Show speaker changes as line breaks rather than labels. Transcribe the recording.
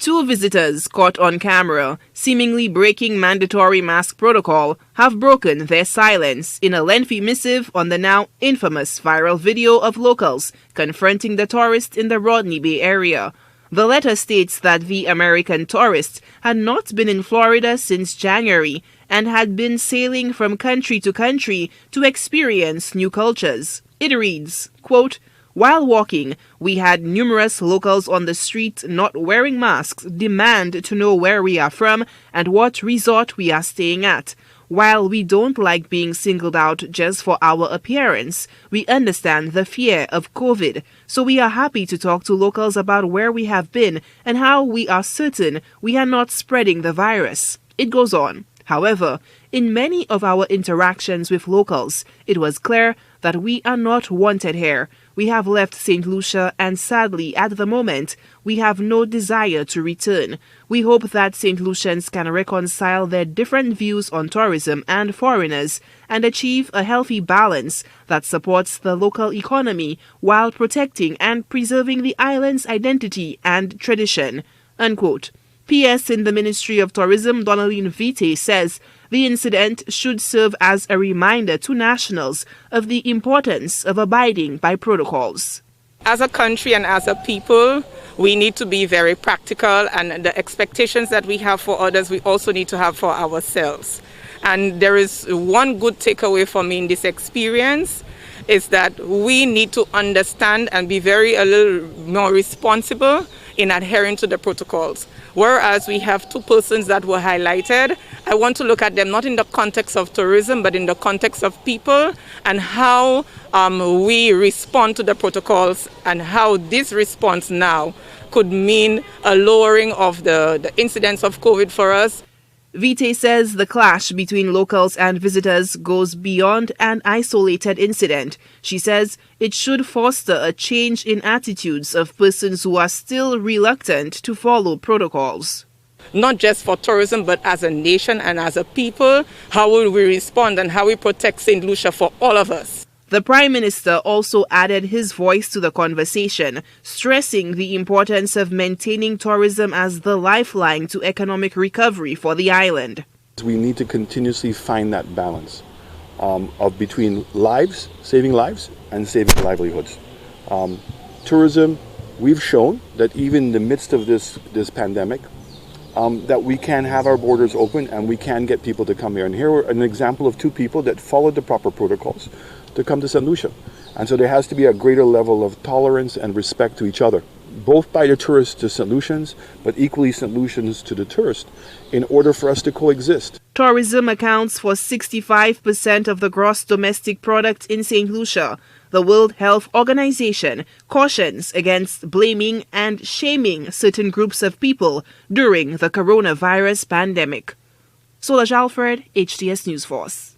Two visitors caught on camera, seemingly breaking mandatory mask protocol, have broken their silence in a lengthy missive on the now infamous viral video of locals confronting the tourists in the Rodney Bay area. The letter states that the American tourists had not been in Florida since January and had been sailing from country to experience new cultures. It reads, quote, "While walking, we had numerous locals on the street not wearing masks demand to know where we are from and what resort we are staying at. While we don't like being singled out just for our appearance, we understand the fear of COVID, so we are happy to talk to locals about where we have been and how we are certain we are not spreading the virus." It goes on. However, in many of our interactions with locals, it was clear that we are not wanted here. We have left Saint Lucia and sadly, at the moment, we have no desire to return. We hope that Saint Lucians can reconcile their different views on tourism and foreigners and achieve a healthy balance that supports the local economy while protecting and preserving the island's identity and tradition. Unquote. PS in the Ministry of Tourism, Donaline Vite, says the incident should serve as a reminder to nationals of the importance of abiding by protocols.
As a country and as a people, we need to be very practical, and the expectations that we have for others, we also need to have for ourselves. And there is one good takeaway for me in this experience is that we need to understand and be a little more responsible in adhering to the protocols. Whereas we have two persons that were highlighted, I want to look at them not in the context of tourism, but in the context of people and how we respond to the protocols and how this response now could mean a lowering of the incidence of COVID for us.
Vite says the clash between locals and visitors goes beyond an isolated incident. She says it should foster a change in attitudes of persons who are still reluctant to follow protocols.
Not just for tourism, but as a nation and as a people, how will we respond and how we protect St. Lucia for all of us?
The Prime Minister also added his voice to the conversation, stressing the importance of maintaining tourism as the lifeline to economic recovery for the island.
We need to continuously find that balance of between saving lives and saving livelihoods. Tourism, we've shown that even in the midst of this pandemic, that we can have our borders open and we can get people to come here. And here we're an example of two people that followed the proper protocols to come to Saint Lucia. And so there has to be a greater level of tolerance and respect to each other, both by the tourists to Saint Lucians, but equally Saint Lucians to the tourists, in order for us to coexist.
Tourism accounts for 65% of the gross domestic product in Saint Lucia. The World Health Organization cautions against blaming and shaming certain groups of people during the coronavirus pandemic. Solange Alfred, HTS News Force.